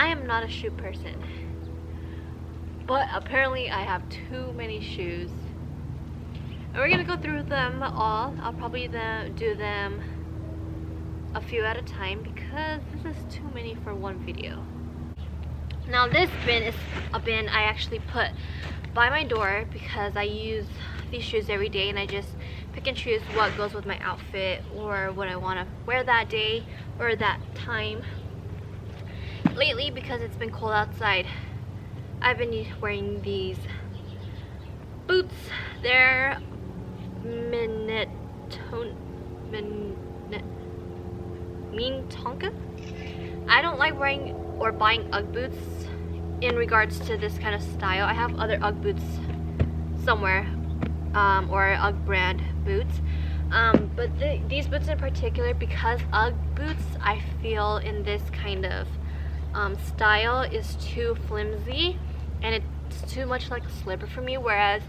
I am not a shoe person, but apparently I have too many shoes. And we're gonna go through them all. I'll probably do them a few at a time because this is too many for one video. Now this bin is a bin I actually put by my door because I use these shoes every day and I just pick and choose what goes with my outfit or what I want to wear that day or that time. Lately, because it's been cold outside, I've been wearing these boots. They're Minnetonka. I don't like wearing or buying Ugg boots in regards to this kind of style. I have other Ugg boots somewhere, or Ugg brand boots, but these boots in particular, because Ugg boots I feel in this kind of style is too flimsy and it's too much like a slipper for me, whereas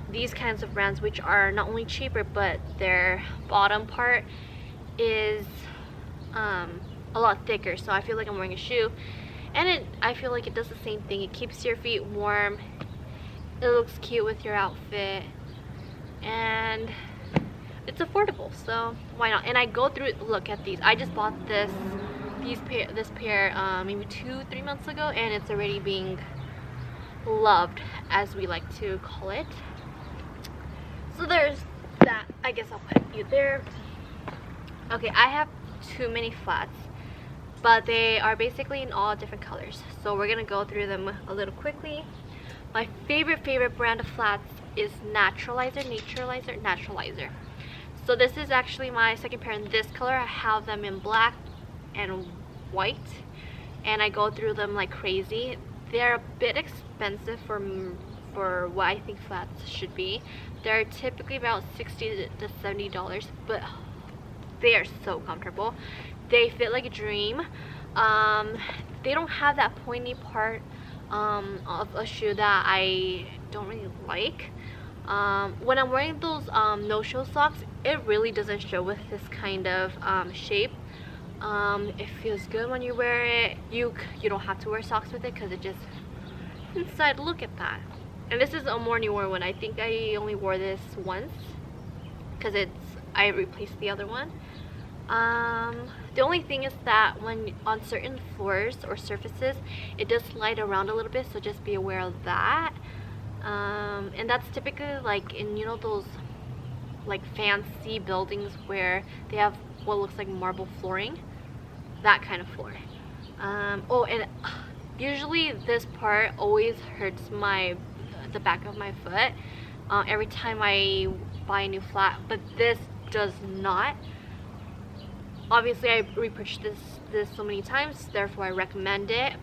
these kinds of brands, which are not only cheaper but their bottom part is a lot thicker, so I feel like I'm wearing a shoe, and I feel like it does the same thing. It keeps your feet warm, it looks cute with your outfit, and it's affordable, so why not? And I go through it. Look at these. I just bought this pair maybe 2-3 months ago, and it's already being loved, as we like to call it. So there's that. I guess I'll put you there. Okay, I have too many flats, but they are basically in all different colors, so we're gonna go through them a little quickly. My favorite brand of flats is Naturalizer. So this is actually my second pair in this color. I have them in black and white, and I go through them like crazy. They're a bit expensive for what I think flats should be. They're typically about $60 to $70, but they are so comfortable. They fit like a dream. They don't have that pointy part of a shoe that I don't really like. When I'm wearing those no-show socks, it really doesn't show with this kind of shape. It feels good when you wear it. You don't have to wear socks with it because it just inside. Look at that. And this is a more newer one. I think I only wore this once because I replaced the other one. The only thing is that when on certain floors or surfaces, it does slide around a little bit, so just be aware of that. And that's typically like in, you know, those like fancy buildings where they have what looks like marble flooring, that kind of floor. Oh, and usually this part always hurts the back of my foot every time I buy a new flat, but this does not. Obviously, I repurchased this so many times, therefore I recommend it.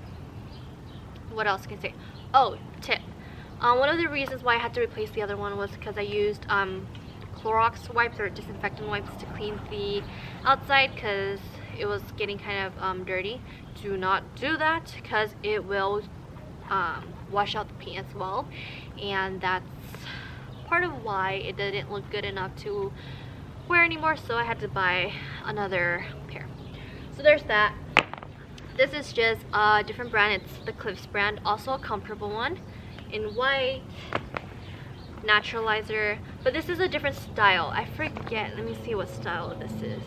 What else can I say? Oh, tip. One of the reasons why I had to replace the other one was because I used Clorox wipes or disinfectant wipes to clean the outside because it was getting kind of dirty. Do not do that because it will wash out the paint as well, and that's part of why it didn't look good enough to wear anymore, so I had to buy another pair. So there's that. This is just a different brand. It's the Cliffs brand, also a comfortable one in white. Naturalizer, but this is a different style. I forget, let me see what style this is.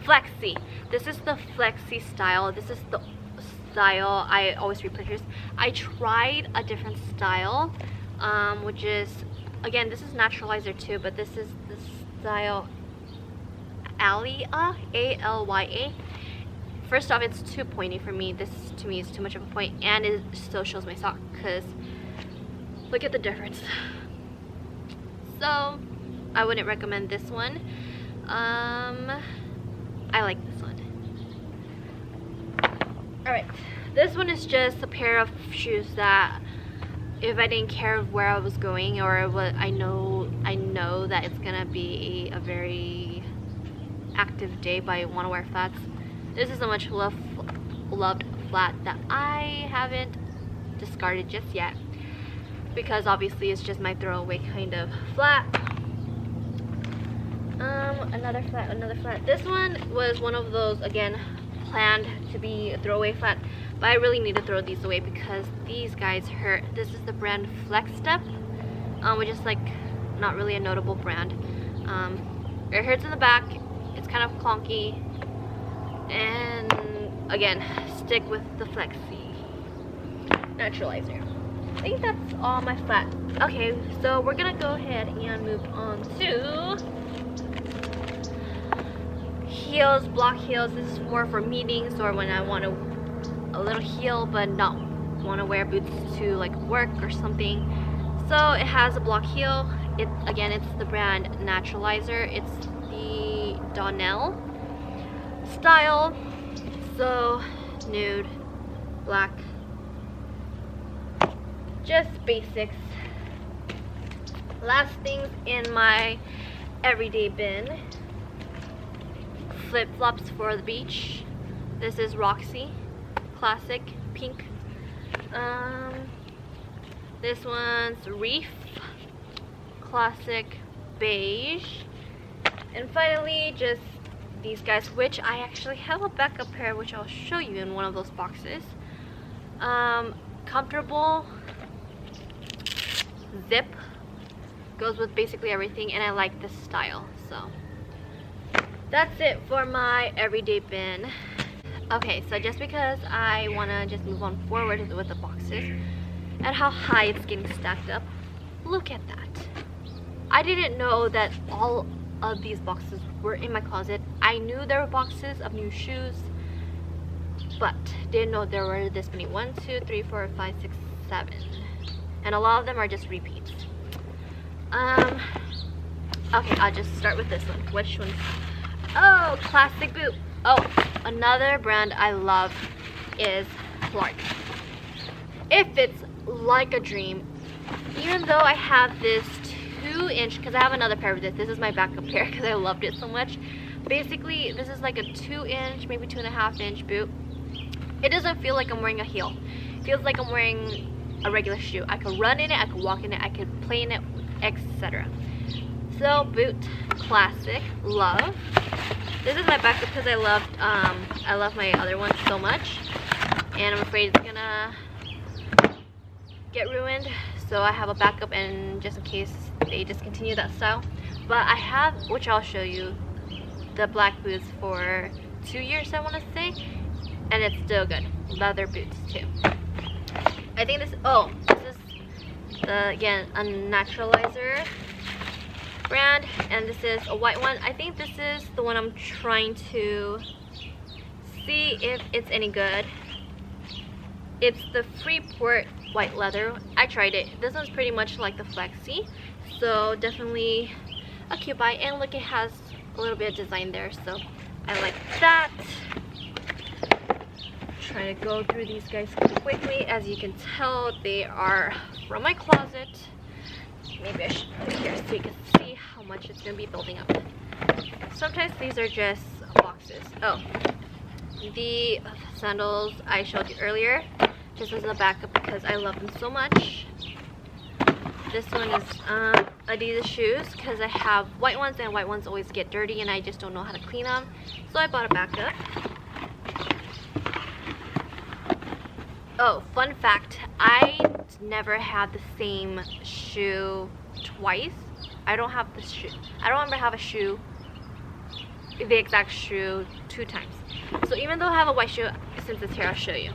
Flexy. This is the Flexy style. This is the style I always repurchase. I tried a different style, which is, again, this is Naturalizer too, but this is the style Alya, A-L-Y-A. First off, it's too pointy for me. This to me is too much of a point, and it still shows my sock because look at the difference. So I wouldn't recommend this one. I like this one. Alright, this one is just a pair of shoes that if I didn't care where I was going or what I know that it's gonna be a very active day, but I want to wear flats. This is a much loved flat that I haven't discarded just yet because obviously it's just my throwaway kind of flat. Another flat. This one was one of those, again, planned to be a throwaway flat, but I really need to throw these away because these guys hurt. This is the brand Flexstep, which is like not really a notable brand. It hurts in the back, it's kind of clunky, and again, stick with the Flexy Naturalizer. I think that's all my flat. Okay, so we're gonna go ahead and move on to heels, block heels. This is more for meetings or when I want a little heel but not want to wear boots to like work or something. So it has a block heel. Again, it's the brand Naturalizer. It's the Donnell style. So nude, black, just basics. Last things in my everyday bin, flip-flops for the beach. This is Roxy, classic pink. This one's Reef, classic beige. And finally, just these guys, which I actually have a backup pair, which I'll show you in one of those boxes. Comfortable, zip, goes with basically everything, and I like this style. So that's it for my everyday bin. Okay, so just because I want to just move on forward with the boxes and how high it's getting stacked up, look at that. I didn't know that all of these boxes were in my closet. I knew there were boxes of new shoes, but didn't know there were this many. 1, 2, 3, 4, 5, 6, 7, and a lot of them are just repeats. Okay, I'll just start with this one. Which one? Oh, classic boot. Oh, another brand I love is Clarks. It fits like a dream. Even though I have this 2-inch, because I have another pair of this. This is my backup pair because I loved it so much. Basically, this is like a 2-inch, maybe 2.5-inch boot. It doesn't feel like I'm wearing a heel. It feels like I'm wearing a regular shoe. I could run in it, I could walk in it, I could play in it, etc. So boot, classic, love. This is my backup because I love my other one so much, and I'm afraid it's gonna get ruined. So I have a backup, and just in case they discontinue that style. But I have, which I'll show you, the black boots for 2 years, I want to say, and it's still good. Leather boots too. I think this is the, again, a Naturalizer brand, and this is a white one. I think this is the one I'm trying to see if it's any good. It's the Freeport white leather. I tried it. This one's pretty much like the Flexy, so definitely a cute buy. And look, it has a little bit of design there, so I like that. Trying to go through these guys quickly. As you can tell, they are from my closet. Maybe I should put it here so you can see how much it's going to be building up. Sometimes these are just boxes. Oh, the sandals I showed you earlier, just as a backup because I love them so much. This one is Adidas Shoes because I have white ones, and white ones always get dirty and I just don't know how to clean them. So I bought a backup. Oh, fun fact, I never had the same shoe twice. I don't have the shoe. I don't ever have a shoe, the exact shoe, 2 times. So even though I have a white shoe, since it's here, I'll show you.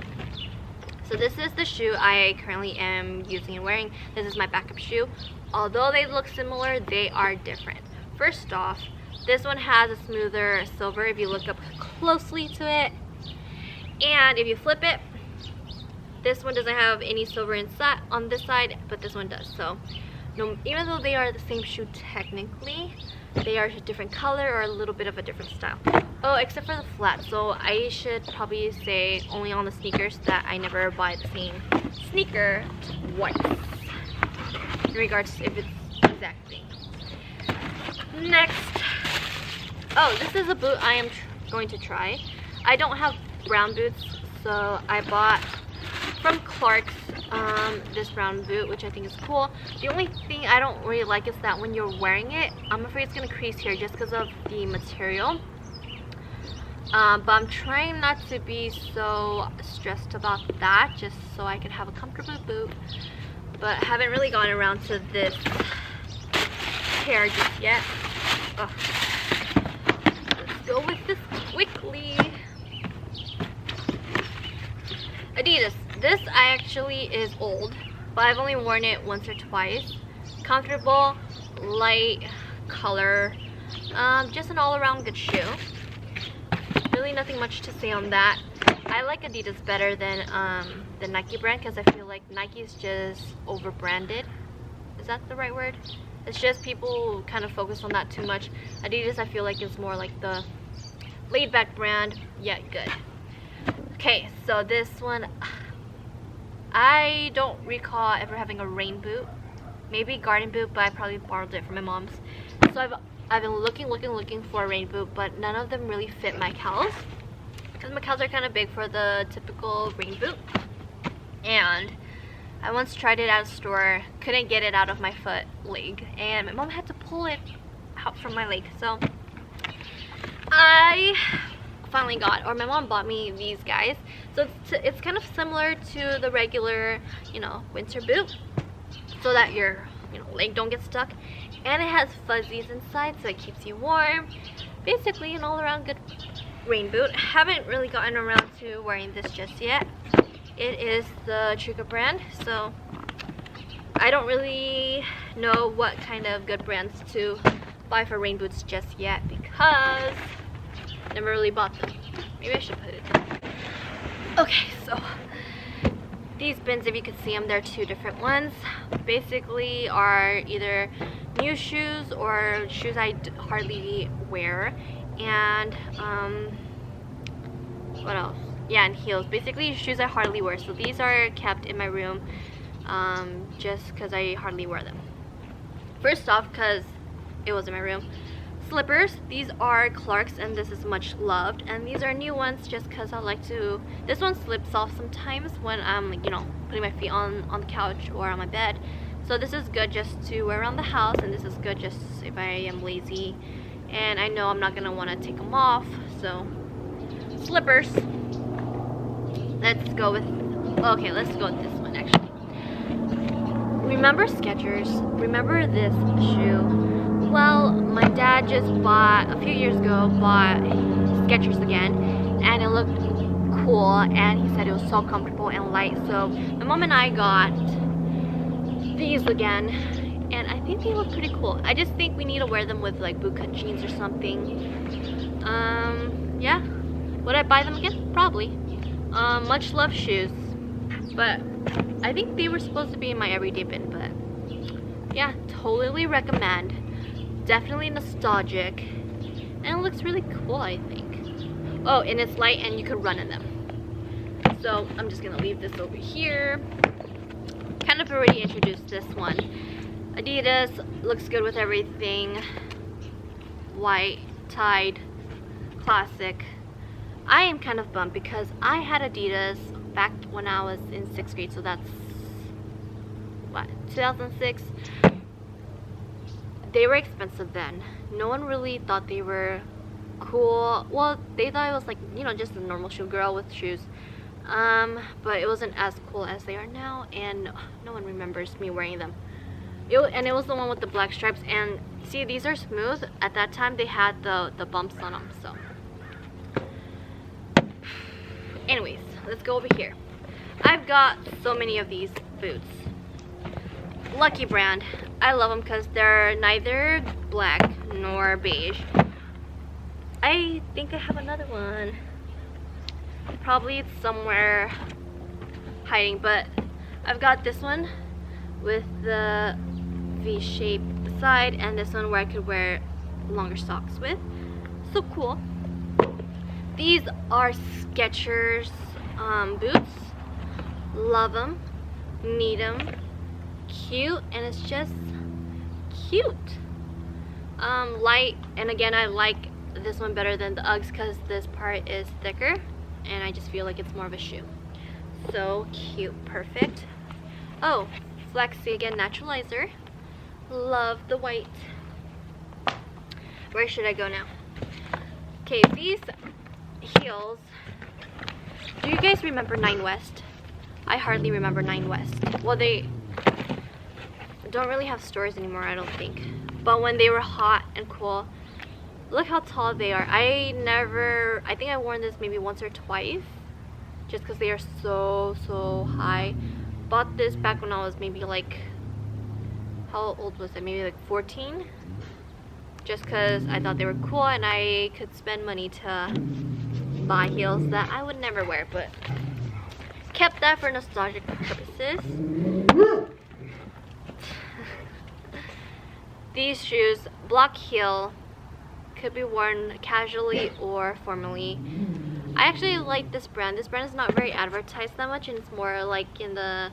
So this is the shoe I currently am using and wearing. This is my backup shoe. Although they look similar, they are different. First off, this one has a smoother silver if you look up closely to it. And if you flip it, this one doesn't have any silver inside on this side, but this one does. So even though they are the same shoe technically, they are a different color or a little bit of a different style. Oh, except for the flat. So I should probably say only on the sneakers that I never buy the same sneaker twice, in regards to if it's the exact thing. Next, oh, this is a boot I am going to try. I don't have brown boots, so I bought from Clarks this brown boot, which I think is cool. The only thing I don't really like is that when you're wearing it, I'm afraid it's gonna crease here just because of the material. But I'm trying not to be so stressed about that, just so I can have a comfortable boot. But I haven't really gone around to this pair just yet. Ugh. Let's go with this quickly. Adidas. This actually is old, but I've only worn it once or twice. Comfortable, light color, just an all-around good shoe. Really nothing much to say on that. I like Adidas better than the Nike brand, because I feel like Nike is just over-branded. Is that the right word? It's just people kind of focus on that too much. Adidas, I feel like, is more like the laid-back brand. Yeah, good. Okay, so this one, I don't recall ever having a rain boot. Maybe garden boot, but I probably borrowed it from my mom's. So I've been looking for a rain boot, but none of them really fit my calves, because my calves are kind of big for the typical rain boot. And I once tried it at a store, couldn't get it out of my leg, and my mom had to pull it out from my leg. So I finally got, or my mom bought me these guys. So it's kind of similar to the regular, you know, winter boot, so that your leg don't get stuck. And it has fuzzies inside, so it keeps you warm. Basically an all-around good rain boot. Haven't really gotten around to wearing this just yet. It is the Truca brand, so I don't really know what kind of good brands to buy for rain boots just yet, because I never really bought them. Maybe I should put it down. Okay, so these bins, if you could see them, they're two different ones. Basically are either new shoes or shoes I hardly wear, and what else? Yeah, and heels. Basically shoes I hardly wear. So these are kept in my room just because I hardly wear them. First off, because it was in my room. Slippers. These are Clark's, and this is much loved. And these are new ones just because I like to. This one slips off sometimes when I'm, like, putting my feet on the couch or on my bed. So this is good just to wear around the house, and this is good just if I am lazy and I know I'm not gonna want to take them off. So slippers. Let's go with this one actually. Remember Skechers? Remember this shoe? Well, my dad just bought, a few years ago, bought Skechers again, and it looked cool, and he said it was so comfortable and light. So my mom and I got these again, and I think they look pretty cool. I just think we need to wear them with like bootcut jeans or something. Yeah. Would I buy them again? Probably. Much loved shoes, but I think they were supposed to be in my everyday bin. But yeah, totally recommend. Definitely nostalgic, and it looks really cool, I think. Oh, and it's light, and you could run in them. So I'm just gonna leave this over here. Kind of already introduced this one. Adidas, looks good with everything. White, tied, classic. I am kind of bummed because I had Adidas back when I was in 6th grade, so that's what, 2006. They were expensive then. No one really thought they were cool. Well, they thought it was like, just a normal shoe, girl with shoes. But it wasn't as cool as they are now, and no one remembers me wearing them. And it was the one with the black stripes, and see, these are smooth. At that time they had the bumps on them. So anyways, let's go over here. I've got so many of these boots. Lucky brand. I love them because they're neither black nor beige. I think I have another one. Probably it's somewhere hiding, but I've got this one with the V-shaped side, and this one where I could wear longer socks with. So cool. These are Skechers boots. Love them. Need them. Cute, and it's just cute. Light, and again, I like this one better than the Uggs because this part is thicker, and I just feel like it's more of a shoe. So cute. Perfect. Oh, Flexy again, Naturalizer. Love the white. Where should I go now? Okay, these heels. Do you guys remember 9 West? I hardly remember 9 West. Well, they don't really have stores anymore, I don't think. But when they were hot and cool, look how tall they are. I think I worn this maybe once or twice, just because they are so high. Bought this back when I was maybe like, how old was I? Maybe like 14. Just because I thought they were cool and I could spend money to buy heels that I would never wear, but kept that for nostalgic purposes. These shoes, block heel, could be worn casually or formally. I actually like this brand. This brand is not very advertised that much, and it's more like in the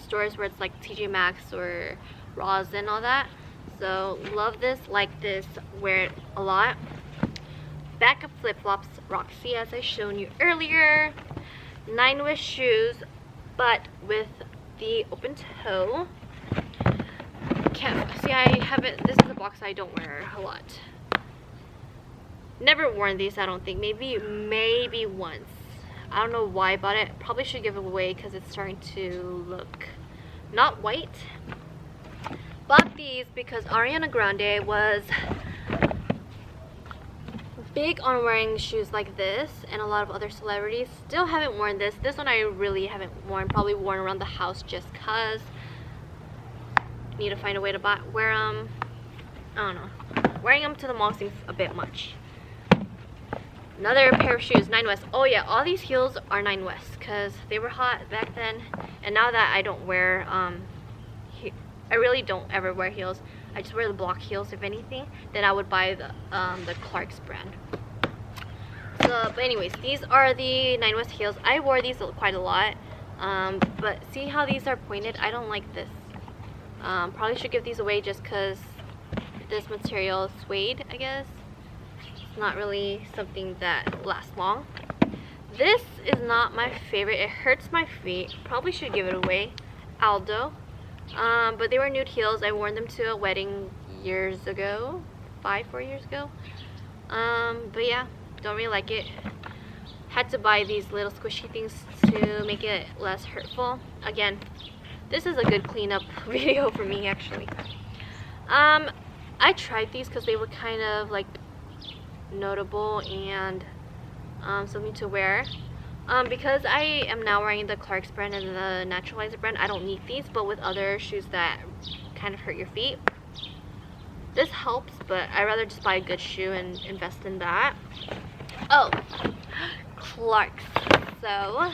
stores where it's like TJ Maxx or Ross and all that. So love this, like this, wear it a lot. Backup flip-flops, Roxy, as I shown you earlier. 9 West shoes, but with the open toe. See, I haven't, this is a box I don't wear a lot. Never worn these, I don't think. Maybe once. I don't know why I bought it. Probably should give it away because it's starting to look not white. Bought these because Ariana Grande was big on wearing shoes like this, and a lot of other celebrities. Still haven't worn this. This one I really haven't worn. Probably worn around the house just cause. Need to find a way to wear them. I don't know. Wearing them to the mall seems a bit much. Another pair of shoes, 9 West. Oh yeah, all these heels are 9 West because they were hot back then, and now that I don't wear I really don't ever wear heels. I just wear the block heels if anything. Then I would buy the Clarks brand. So, but anyways, these are the 9 West heels. I wore these quite a lot. But see how these are pointed? I don't like this. Probably should give these away just because this material is suede, I guess. It's not really something that lasts long. This is not my favorite. It hurts my feet. Probably should give it away. Aldo. But they were nude heels. I wore them to a wedding years ago. 4 years ago. But yeah, don't really like it. Had to buy these little squishy things to make it less hurtful. Again, this is a good cleanup video for me actually. I tried these because they were kind of like notable and something to wear. Because I am now wearing the Clarks brand and the Naturalizer brand, I don't need these, but with other shoes that kind of hurt your feet, this helps, but I'd rather just buy a good shoe and invest in that. Oh, Clarks. So,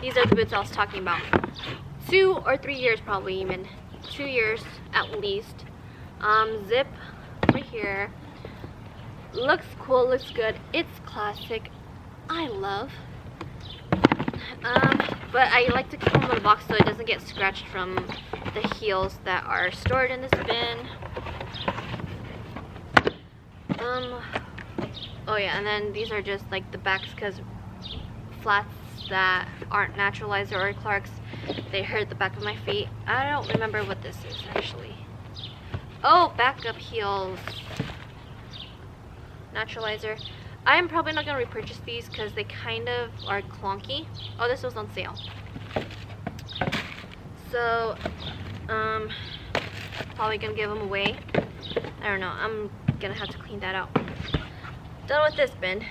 these are the boots I was talking about. 2 or 3 years probably even. 2 years at least. Zip right here. Looks cool, looks good. It's classic. I love. But I like to keep them in the box so it doesn't get scratched from the heels that are stored in this bin. Oh yeah, and then these are just like the backs because flats that aren't Naturalizer or Clarks, they hurt the back of my feet. I don't remember what this is actually. Oh, backup heels. Naturalizer. I'm probably not going to repurchase these because they kind of are clunky. Oh, this was on sale. So, probably going to give them away. I don't know. I'm going to have to clean that out. Done with this bin.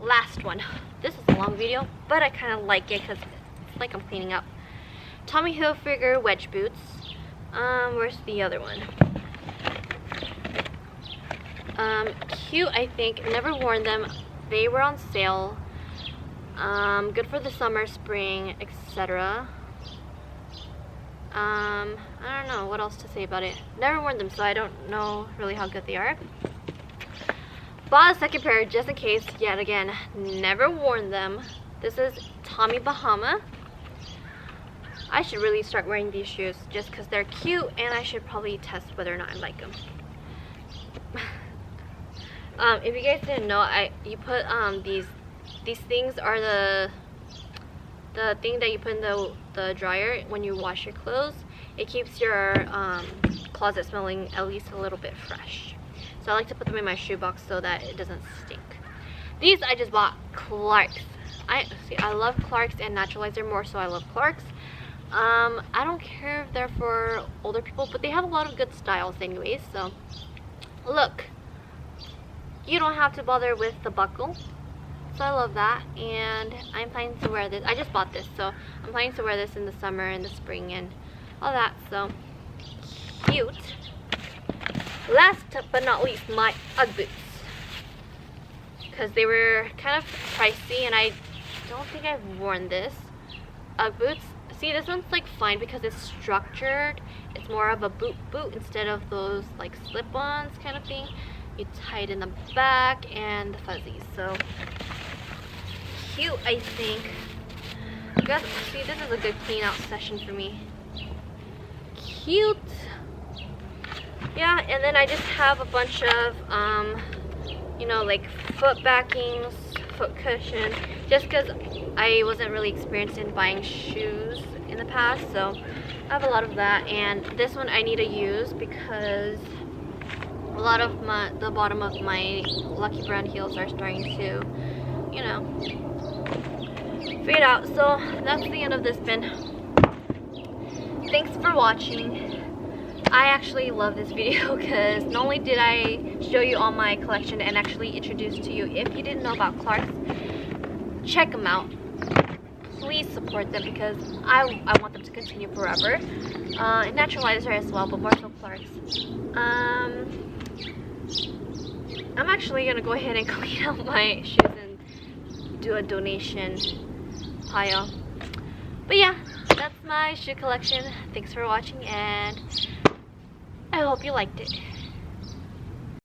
Last one. This is a long video, but I kind of like it because it's like I'm cleaning up. Tommy Hilfiger wedge boots. Where's the other one? Cute, I think. Never worn them. They were on sale. Good for the summer, spring, etc. I don't know what else to say about it. Never worn them, so I don't know really how good they are. Bought a second pair just in case. Yet again, never worn them. This is Tommy Bahama. I should really start wearing these shoes just because they're cute, and I should probably test whether or not I like them. If you guys didn't know, you put these things are the thing that you put in the dryer when you wash your clothes. It keeps your closet smelling at least a little bit fresh. So I like to put them in my shoebox so that it doesn't stink. These I just bought Clarks. I love Clarks and Naturalizer more, so I love Clarks. I don't care if they're for older people, but they have a lot of good styles anyways. So look, you don't have to bother with the buckle, so I love that. And I'm planning to wear this. I just bought this, so I'm planning to wear this in the summer and the spring and all that. So cute. Last but not least, my Ugg Boots, because they were kind of pricey and I don't think I've worn this. Ugg Boots. See, this one's like fine because it's structured. It's more of a boot instead of those like slip-ons kind of thing. You tie it in the back and the fuzzies. So cute, I think. You guys, see, this is a good clean out session for me. Cute. Yeah, and then I just have a bunch of you know, like foot backings, foot cushion, just because I wasn't really experienced in buying shoes in the past, so I have a lot of that. And this one I need to use because a lot of the bottom of my Lucky Brand heels are starting to, you know, fade out. So that's the end of this bin. Thanks for watching. I actually love this video because not only did I show you all my collection and actually introduce to you, if you didn't know about Clarks, check them out. Please support them because I want them to continue forever. And Naturalizer as well, but more so Clarks. I'm actually gonna go ahead and clean out my shoes and do a donation pile. But yeah, that's my shoe collection. Thanks for watching and I hope you liked it.